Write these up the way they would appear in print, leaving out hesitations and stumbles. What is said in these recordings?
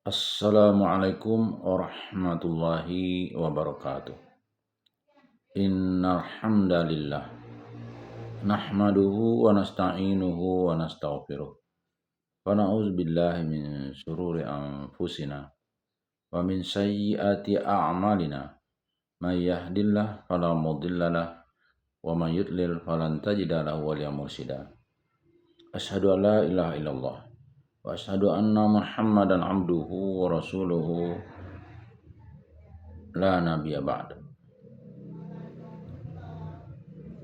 Assalamualaikum warahmatullahi wabarakatuh. Innal hamdalillah nahmaduhu wa nasta'inuhu wa nastaghfiruh. Wa na'udzu billahi min syururi anfusina wa min sayyiati a'malina. May yahdihillahu fala mudhillalah wa may yudlil falan tajida lahu waliyyan mursyida. Asyhadu an la ilaha illallah wa asyhadu anna Muhammadan abduhu wa rasuluhu la nabiyya ba'da.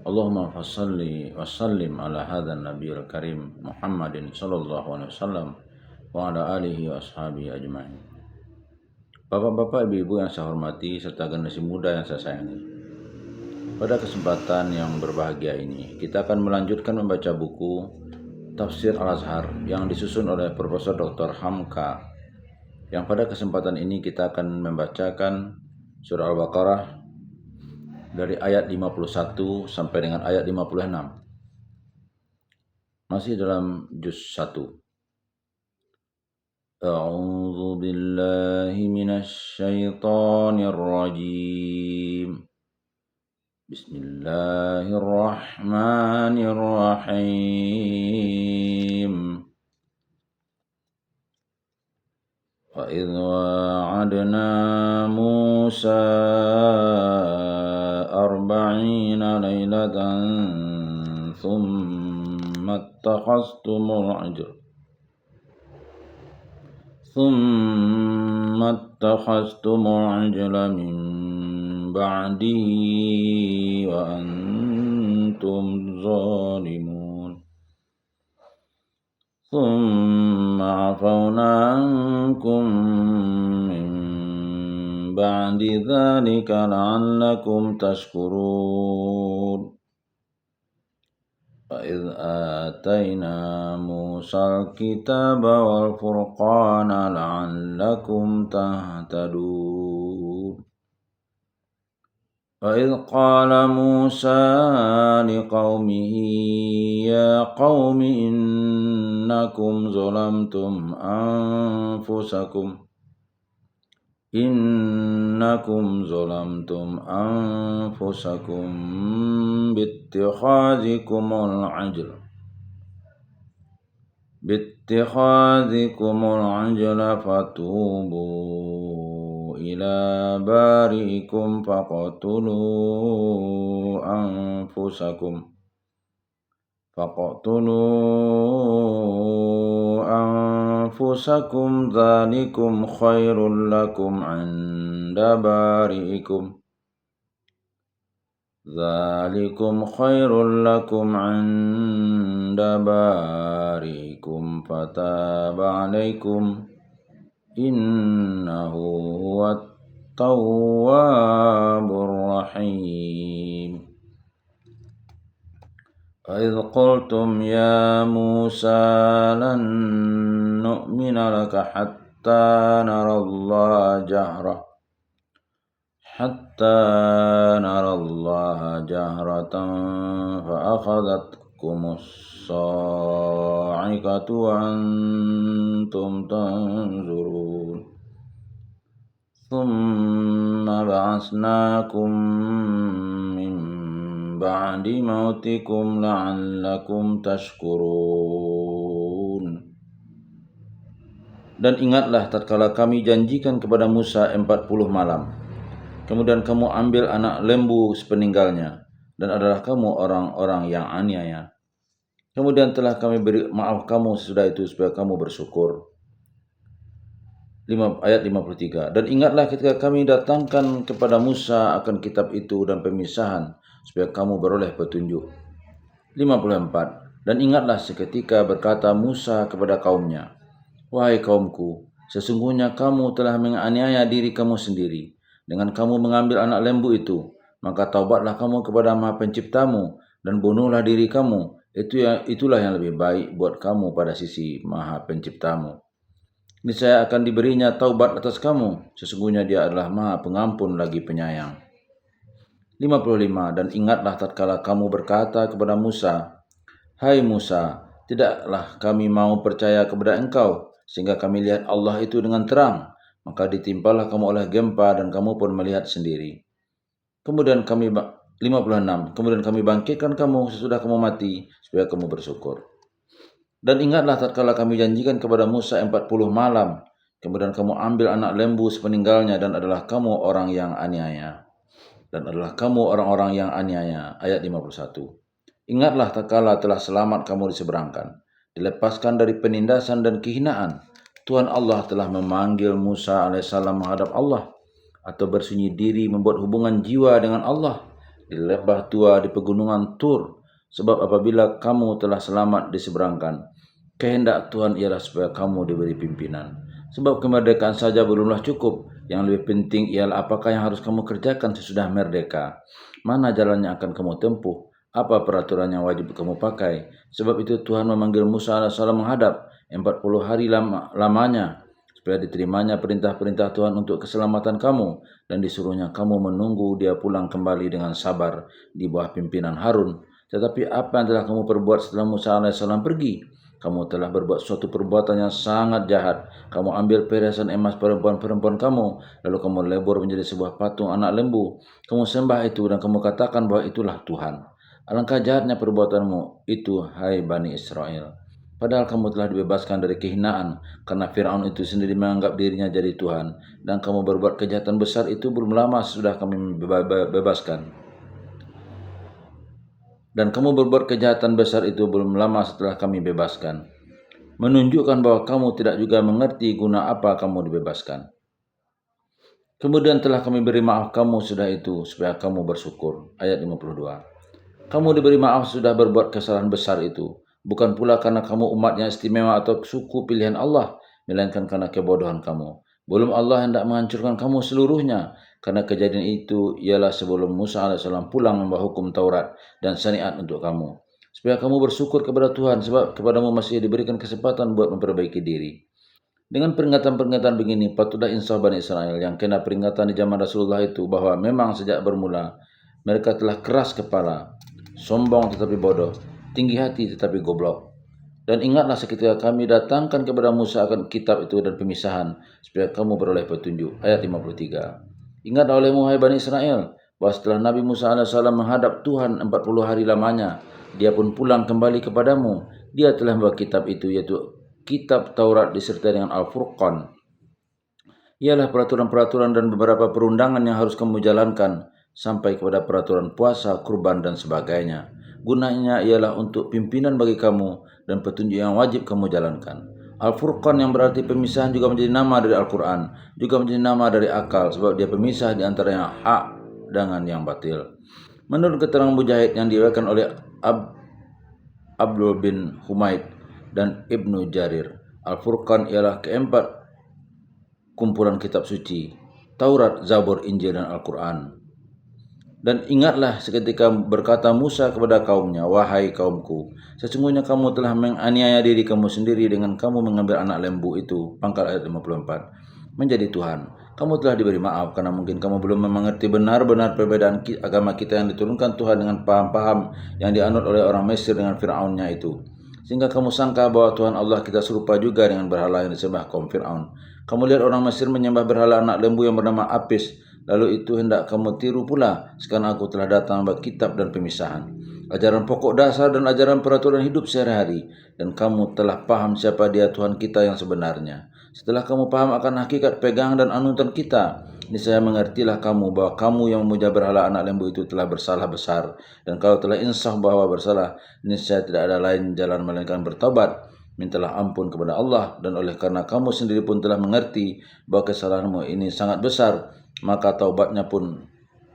Allahumma fassalli wa sallim ala hadzal nabiyil karim Muhammadin sallallahu alaihi wasallam wa ala alihi wa ashabihi ajmain. Bapak-bapak, ibu-ibu yang saya hormati serta generasi muda yang saya sayangi. Pada kesempatan yang berbahagia ini, kita akan melanjutkan membaca buku Tafsir Al-Azhar yang disusun oleh Profesor Dr. Hamka. Yang pada kesempatan ini kita akan membacakan surah Al-Baqarah dari ayat 51 sampai dengan ayat 56. Masih dalam juz 1. A'udzu billahi minasy syaithanir rajim. Bismillahirrahmanirrahim. Wa idh wa'adna Musa 40 lailatan thumma attakhaztumul ajla min ba'dihi wa antum zalimun. Thumma 'afawna 'ankum min ba'di dzalika la'allakum tashkurun. Wa idh atayna Musal kitaba wal furqana la'allakum tahtadun. Wa idh qala Musa liqaumihi ya qaumi innakum zalamtum anfusakum bittikhadhikumul ajla fatubu ila bari'ikum faqtulu anfusakum dzalikum khairul lakum 'inda bari'ikum fataba 'alaikum innahu huwat tawwabur rahim. Wa idh qultum ya Musa lan nu'mina laka hatta narallaha jahratan fa akhadhatkumus sa'iqatu wa antum tanzurun. Thumma ba'atsnakum min ba'di mautikum la'allakum tashkurun. Dan ingatlah tatkala kami janjikan kepada Musa 40 malam. Kemudian kamu ambil anak lembu sepeninggalnya, dan adalah kamu orang-orang yang aniaya. Kemudian telah kami beri maaf kamu sesudah itu supaya kamu bersyukur. Ayat 53. Dan ingatlah ketika kami datangkan kepada Musa akan kitab itu dan pemisahan supaya kamu beroleh petunjuk. 54. Dan ingatlah seketika berkata Musa kepada kaumnya, wahai kaumku, sesungguhnya kamu telah menganiaya diri kamu sendiri dengan kamu mengambil anak lembu itu. Maka taubatlah kamu kepada Maha Penciptamu dan bunuhlah diri kamu. Itulah yang lebih baik buat kamu pada sisi Maha Penciptamu. Niscaya akan diberinya taubat atas kamu. Sesungguhnya Dia adalah Maha Pengampun lagi penyayang. 55. Dan ingatlah tatkala kamu berkata kepada Musa, hai Musa, tidaklah kami mau percaya kepada engkau sehingga kami lihat Allah itu dengan terang. Maka ditimpalah kamu oleh gempa dan kamu pun melihat sendiri. Kemudian kami 56. Kemudian kami bangkitkan kamu sesudah kamu mati supaya kamu bersyukur. Dan ingatlah tatkala kami janjikan kepada Musa 40 malam. Kemudian kamu ambil anak lembu sepeninggalnya dan adalah kamu orang yang aniaya. Dan adalah kamu orang-orang yang aniaya. Ayat 51. Ingatlah tatkala telah selamat kamu diseberangkan, dilepaskan dari penindasan dan kehinaan. Tuhan Allah telah memanggil Musa alaihissalam menghadap Allah, atau bersunyi diri membuat hubungan jiwa dengan Allah di lembah tua di pegunungan Tur. Sebab apabila kamu telah selamat diseberangkan, kehendak Tuhan ialah supaya kamu diberi pimpinan. Sebab kemerdekaan saja belumlah cukup. Yang lebih penting ialah apakah yang harus kamu kerjakan sesudah merdeka. Mana jalan yang akan kamu tempuh. Apa peraturan yang wajib kamu pakai. Sebab itu Tuhan memanggil Musa AS menghadap 40 hari lamanya. Supaya diterimanya perintah-perintah Tuhan untuk keselamatan kamu. Dan disuruhnya kamu menunggu dia pulang kembali dengan sabar di bawah pimpinan Harun. Tetapi apa yang telah kamu perbuat setelah Musa AS pergi? Kamu telah berbuat suatu perbuatan yang sangat jahat. Kamu ambil perhiasan emas perempuan-perempuan kamu, lalu kamu lebur menjadi sebuah patung anak lembu. Kamu sembah itu dan kamu katakan bahwa itulah Tuhan. Alangkah jahatnya perbuatanmu itu, hai Bani Israel. Padahal kamu telah dibebaskan dari kehinaan, karena Fir'aun itu sendiri menganggap dirinya jadi Tuhan. Dan kamu berbuat kejahatan besar itu belum lama sudah kami bebaskan. Dan kamu berbuat kejahatan besar itu belum lama setelah kami bebaskan. Menunjukkan bahwa kamu tidak juga mengerti guna apa kamu dibebaskan. Kemudian telah kami beri maaf kamu sudah itu, supaya kamu bersyukur. Ayat 52. Kamu diberi maaf sudah berbuat kesalahan besar itu. Bukan pula karena kamu umatnya istimewa atau suku pilihan Allah, melainkan karena kebodohan kamu. Belum Allah hendak menghancurkan kamu seluruhnya, karena kejadian itu ialah sebelum Musa AS pulang membawa hukum Taurat dan syariat untuk kamu. Supaya kamu bersyukur kepada Tuhan, sebab kepadamu masih diberikan kesempatan buat memperbaiki diri. Dengan peringatan-peringatan begini, patutlah insaf Bani Israel yang kena peringatan di zaman Rasulullah itu, bahwa memang sejak bermula, mereka telah keras kepala, sombong tetapi bodoh, tinggi hati tetapi goblok. Dan ingatlah seketika kami datangkan kepada Musa akan kitab itu dan pemisahan, supaya kamu beroleh petunjuk. Ayat 53. Ingatlah olehmu, hai Bani Israel, bahwa setelah Nabi Musa AS menghadap Tuhan 40 hari lamanya, dia pun pulang kembali kepadamu. Dia telah membawa kitab itu, yaitu kitab Taurat disertai dengan Al-Furqan. Ialah peraturan-peraturan dan beberapa perundangan yang harus kamu jalankan, sampai kepada peraturan puasa, kurban, dan sebagainya. Gunanya ialah untuk pimpinan bagi kamu dan petunjuk yang wajib kamu jalankan. Al-Furqan yang berarti pemisahan juga menjadi nama dari Al-Quran, juga menjadi nama dari akal, sebab dia pemisah di antara yang hak dengan yang batil. Menurut keterangan Mujahid yang diriwayatkan oleh Abdul bin Humaid dan Ibnu Jarir, Al-Furqan ialah keempat kumpulan kitab suci, Taurat, Zabur, Injil, dan Al-Quran. Dan ingatlah seketika berkata Musa kepada kaumnya, wahai kaumku, sesungguhnya kamu telah menganiaya diri kamu sendiri dengan kamu mengambil anak lembu itu, pangkal ayat 54, menjadi Tuhan. Kamu telah diberi maaf karena mungkin kamu belum mengerti benar-benar perbedaan agama kita yang diturunkan Tuhan dengan paham-paham yang dianut oleh orang Mesir dengan Fir'aunnya itu. Sehingga kamu sangka bahwa Tuhan Allah kita serupa juga dengan berhala yang disembah kaum Fir'aun. Kamu lihat orang Mesir menyembah berhala anak lembu yang bernama Apis. Lalu itu hendak kamu tiru pula. Sekarang aku telah datang membawa kitab dan pemisahan, ajaran pokok dasar dan ajaran peraturan hidup sehari-hari. Dan kamu telah paham siapa dia Tuhan kita yang sebenarnya. Setelah kamu paham akan hakikat pegangan dan anutan kita, niscaya mengertilah kamu bahwa kamu yang memuja berhala anak lembu itu telah bersalah besar. Dan kalau telah insaf bahwa bersalah, niscaya tidak ada lain jalan melainkan bertobat. Mintalah ampun kepada Allah, dan oleh karena kamu sendiri pun telah mengerti bahwa kesalahanmu ini sangat besar, maka taubatnya pun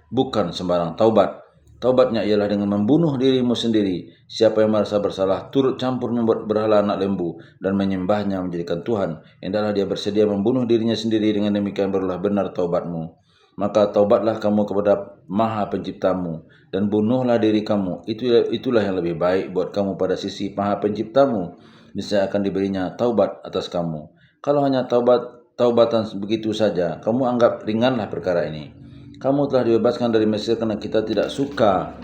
bukan sembarang taubat. Taubatnya ialah dengan membunuh dirimu sendiri. Siapa yang merasa bersalah turut campur membuat berhala anak lembu dan menyembahnya menjadikan Tuhan, hendaklah dia bersedia membunuh dirinya sendiri. Dengan demikian barulah benar taubatmu. Maka taubatlah kamu kepada Maha Penciptamu dan bunuhlah diri kamu. Itulah yang lebih baik buat kamu pada sisi Maha Penciptamu. Niscaya akan diberinya taubat atas kamu. Kalau hanya taubatan begitu saja, kamu anggap ringanlah perkara ini. Kamu telah dibebaskan dari Mesir karena kita tidak suka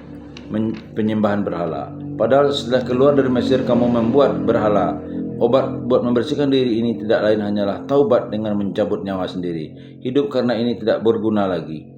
penyembahan berhala. Padahal setelah keluar dari Mesir kamu membuat berhala, Obat buat membersihkan diri ini tidak lain hanyalah taubat dengan mencabut nyawa sendiri. Hidup karena ini tidak berguna lagi.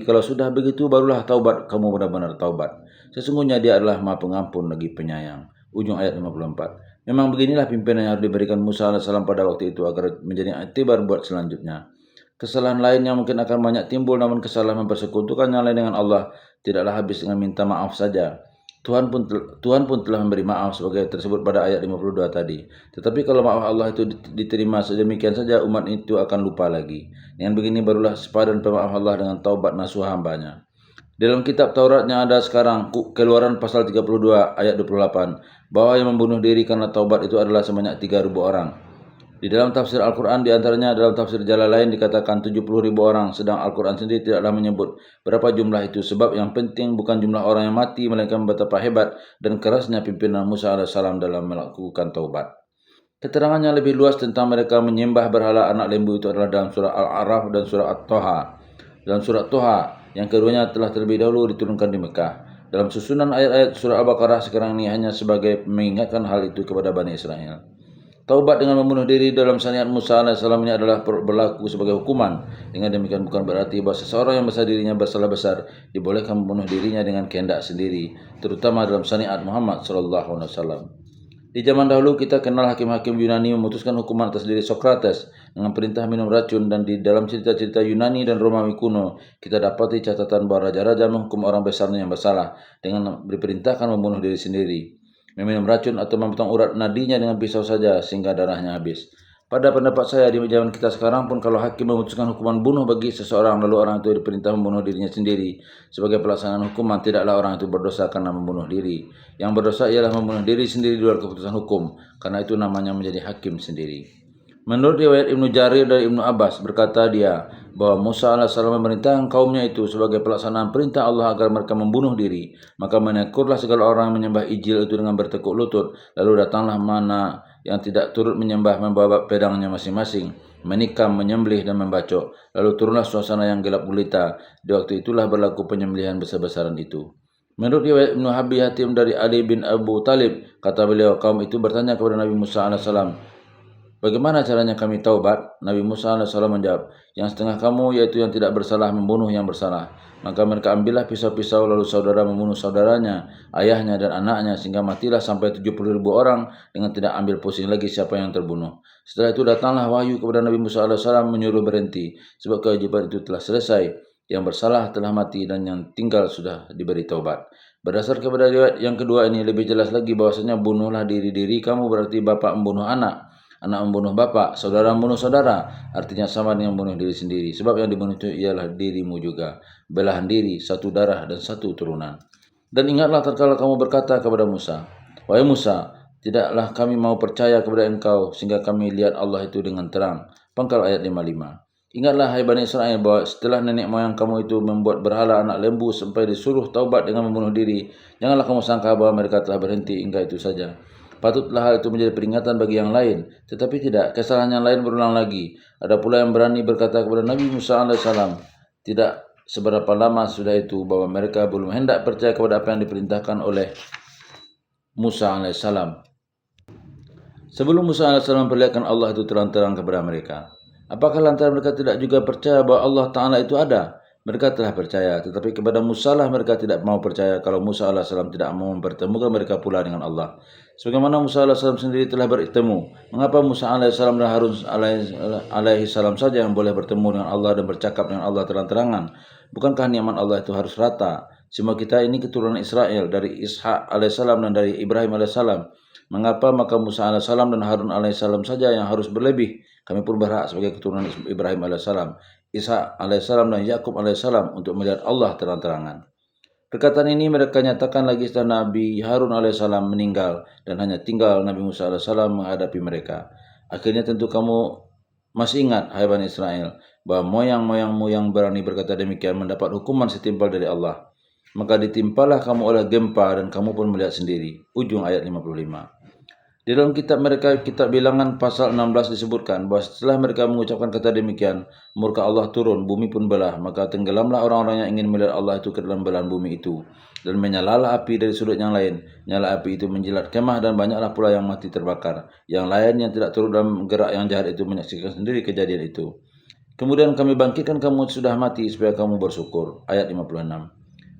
Kalau sudah begitu barulah taubat, kamu benar-benar taubat. Sesungguhnya Dia adalah Maha Pengampun lagi penyayang. Ujung ayat 54. Memang beginilah pimpinan yang harus diberikan Musa AS pada waktu itu agar menjadi iktibar buat selanjutnya. Kesalahan lain yang mungkin akan banyak timbul, namun kesalahan mempersekutukan yang lain dengan Allah tidaklah habis dengan minta maaf saja. Tuhan pun telah memberi maaf sebagai tersebut pada ayat 52 tadi. Tetapi kalau maaf Allah itu diterima sedemikian saja, umat itu akan lupa lagi. Dengan begini barulah sepadan pemaaf Allah dengan taubat nasuh hambanya. Dalam kitab Tauratnya ada sekarang Keluaran pasal 32 ayat 28 bahwa yang membunuh diri karena taubat itu adalah sebanyak 3.000 orang. Di dalam tafsir Al-Quran, diantaranya dalam tafsir Jalalain dikatakan 70.000 orang, sedang Al-Quran sendiri tidaklah menyebut berapa jumlah itu, sebab yang penting bukan jumlah orang yang mati, melainkan betapa hebat dan kerasnya pimpinan Musa AS dalam melakukan taubat. Keterangan yang lebih luas tentang mereka menyembah berhala anak lembu itu adalah dalam surah Al-A'raf dan surah At-Toha. Dalam surah Toha, yang keduanya telah terlebih dahulu diturunkan di Mekah. Dalam susunan ayat-ayat surah Al-Baqarah sekarang ini hanya sebagai mengingatkan hal itu kepada Bani Israel. Taubat dengan membunuh diri dalam syariat Musa AS ini adalah berlaku sebagai hukuman. Dengan demikian bukan berarti bahwa seseorang yang besar dirinya bersalah besar dibolehkan membunuh dirinya dengan kehendak sendiri, terutama dalam syariat Muhammad SAW. Di zaman dahulu kita kenal hakim-hakim Yunani memutuskan hukuman atas diri Sokrates dengan perintah minum racun, dan di dalam cerita-cerita Yunani dan Romawi kuno kita dapati catatan bahwa raja-raja menghukum orang besarnya yang bersalah dengan diperintahkan membunuh diri sendiri, meminum racun atau memotong urat nadinya dengan pisau saja sehingga darahnya habis. Pada pendapat saya, di zaman kita sekarang pun kalau hakim memutuskan hukuman bunuh bagi seseorang lalu orang itu diperintah membunuh dirinya sendiri sebagai pelaksanaan hukuman, tidaklah orang itu berdosa karena membunuh diri. Yang berdosa ialah membunuh diri sendiri di luar keputusan hukum, karena itu namanya menjadi hakim sendiri. Menurut riwayat Ibnu Jarir dari Ibnu Abbas, berkata dia bahwa Musa AS memerintahkan kaumnya itu sebagai pelaksanaan perintah Allah agar mereka membunuh diri. Maka menekurlah segala orang menyembah ijil itu dengan bertekuk lutut. Lalu datanglah mana yang tidak turut menyembah membawa pedangnya masing-masing, menikam, menyembelih dan membacok. Lalu turunlah suasana yang gelap gulita. Di waktu itulah berlaku penyembelihan besar-besaran itu. Menurut riwayat Ibnu Abi Hatim dari Ali bin Abu Talib, kata beliau, kaum itu bertanya kepada Nabi Musa AS, bagaimana caranya kami taubat? Nabi Musa AS menjawab, yang setengah kamu, yaitu yang tidak bersalah membunuh yang bersalah. Maka mereka ambillah pisau-pisau, lalu saudara membunuh saudaranya, ayahnya dan anaknya, sehingga matilah sampai 70.000 orang dengan tidak ambil pusing lagi siapa yang terbunuh. Setelah itu datanglah wahyu kepada Nabi Musa AS menyuruh berhenti, sebab kewajiban itu telah selesai. Yang bersalah telah mati dan yang tinggal sudah diberi taubat. Berdasar kepada riwayat yang kedua ini lebih jelas lagi bahwasanya bunuhlah diri kamu berarti bapak membunuh anak, anak membunuh bapak, saudara membunuh saudara, artinya sama dengan membunuh diri sendiri. Sebab yang dibunuh itu ialah dirimu juga, belahan diri, satu darah dan satu turunan. Dan ingatlah tatkala kamu berkata kepada Musa, wahai Musa, tidaklah kami mau percaya kepada engkau sehingga kami lihat Allah itu dengan terang. Pangkal ayat 55. Ingatlah hai Bani Israel bahwa setelah nenek moyang kamu itu membuat berhala anak lembu sampai disuruh taubat dengan membunuh diri, janganlah kamu sangka bahwa mereka telah berhenti hingga itu saja. Patutlah hal itu menjadi peringatan bagi yang lain, tetapi tidak, kesalahan yang lain berulang lagi. Ada pula yang berani berkata kepada Nabi Musa AS, tidak seberapa lama sudah itu bahwa mereka belum hendak percaya kepada apa yang diperintahkan oleh Musa AS. Sebelum Musa AS memperlihatkan Allah itu terang-terang kepada mereka, apakah lantaran mereka tidak juga percaya bahwa Allah Ta'ala itu ada? Mereka telah percaya, tetapi kepada Musa lah mereka tidak mau percaya kalau Musa AS tidak mau mempertemukan mereka pula dengan Allah. Sebagaimana Musa AS sendiri telah bertemu, mengapa Musa AS dan Harun AS saja yang boleh bertemu dengan Allah dan bercakap dengan Allah terang-terangan? Bukankah nikmat Allah itu harus rata? Semua kita ini keturunan Israel dari Ishak AS dan dari Ibrahim AS. Mengapa maka Musa AS dan Harun AS saja yang harus berlebih? Kami pun berhak sebagai keturunan Ibrahim AS, Ishak AS dan Yakub AS untuk melihat Allah terang-terangan. Perkataan ini mereka nyatakan lagi setelah Nabi Harun AS meninggal dan hanya tinggal Nabi Musa AS menghadapi mereka. Akhirnya tentu kamu masih ingat, hai Bani Israel, bahwa moyang-moyangmu yang berani berkata demikian mendapat hukuman setimpal dari Allah. Maka ditimpalah kamu oleh gempa dan kamu pun melihat sendiri. Ujung ayat 55. Di dalam kitab mereka, kitab Bilangan pasal 16 disebutkan bahawa setelah mereka mengucapkan kata demikian, murka Allah turun, bumi pun belah, maka tenggelamlah orang-orang yang ingin melihat Allah itu ke dalam belahan bumi itu. Dan menyalalah api dari sudut yang lain. Nyala api itu menjilat kemah dan banyaklah pula yang mati terbakar. Yang lain yang tidak turut dalam gerak yang jahat itu menyaksikan sendiri kejadian itu. Kemudian kami bangkitkan kamu sudah mati supaya kamu bersyukur. Ayat 56.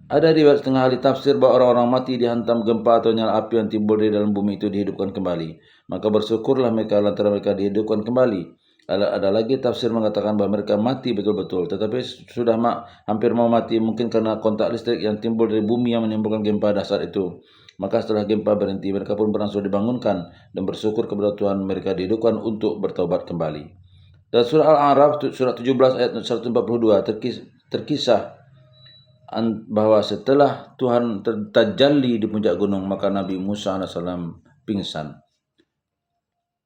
Ada riwayat setengah ahli tafsir bahwa orang-orang mati dihantam gempa atau nyala api yang timbul di dalam bumi itu dihidupkan kembali. Maka bersyukurlah mereka lantaran mereka dihidupkan kembali. Ada lagi tafsir mengatakan bahwa mereka mati betul-betul, tetapi sudah hampir mau mati mungkin karena kontak listrik yang timbul dari bumi yang menimbulkan gempa dasar itu. Maka setelah gempa berhenti, mereka pun berangsur dibangunkan dan bersyukur kepada Tuhan mereka dihidupkan untuk bertaubat kembali. Dan surah Al-A'raf, surah 17 ayat 142 terkisah bahwa setelah Tuhan tertajalli di puncak gunung, maka Nabi Musa AS pingsan.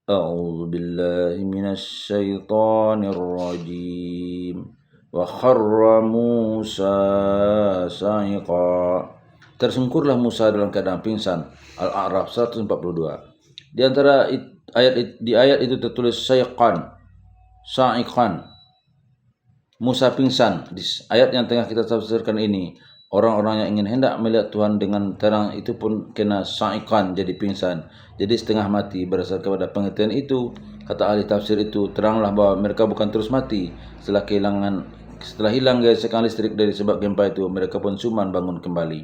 A'udzu billahi minasy syaithanir rajim. Wa kharra Musa sa'iqa. Tersungkurlah Musa dalam keadaan pingsan. Al-A'raf 142. Di antara ayat itu tertulis sa'iqan. Musa pingsan. Di ayat yang tengah kita tafsirkan ini, orang-orang yang ingin hendak melihat Tuhan dengan terang itu pun kena sa'iqan, jadi pingsan, jadi setengah mati. Berdasarkan kepada pengertian itu, kata ahli tafsir itu, teranglah bahwa mereka bukan terus mati. Setelah hilang gesekan listrik dari sebab gempa itu, mereka pun suman bangun kembali.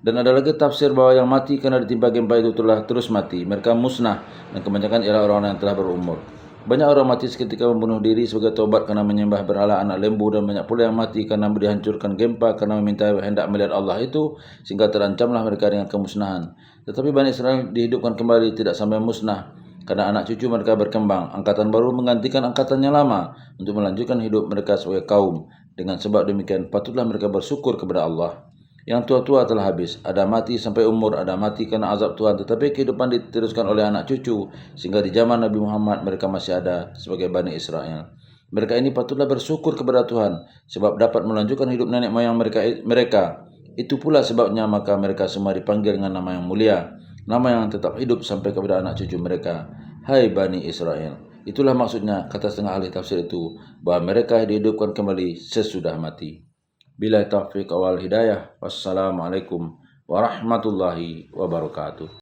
Dan ada lagi tafsir bahwa yang mati karena ditimpa gempa itu telah terus mati. Mereka musnah, dan kebanyakan ialah orang-orang yang telah berumur. Banyak orang mati seketika membunuh diri sebagai tobat karena menyembah berhala anak lembu, dan banyak pula yang mati karena dihancurkan gempa karena meminta hendak melihat Allah itu, sehingga terancamlah mereka dengan kemusnahan. Tetapi Bani Israel dihidupkan kembali tidak sampai musnah, karena anak cucu mereka berkembang. Angkatan baru menggantikan angkatan yang lama untuk melanjutkan hidup mereka sebagai kaum. Dengan sebab demikian patutlah mereka bersyukur kepada Allah. Yang tua-tua telah habis, ada mati sampai umur, ada mati karena azab Tuhan, tetapi kehidupan diteruskan oleh anak cucu, sehingga di zaman Nabi Muhammad mereka masih ada sebagai Bani Israel. Mereka ini patutlah bersyukur kepada Tuhan, sebab dapat melanjutkan hidup nenek moyang mereka. Itu pula sebabnya maka mereka semua dipanggil dengan nama yang mulia, nama yang tetap hidup sampai kepada anak cucu mereka. Hai Bani Israel. Itulah maksudnya kata setengah ahli tafsir itu, bahwa mereka dihidupkan kembali sesudah mati. Bila taufiq wal hidayah. Wassalamualaikum warahmatullahi wabarakatuh.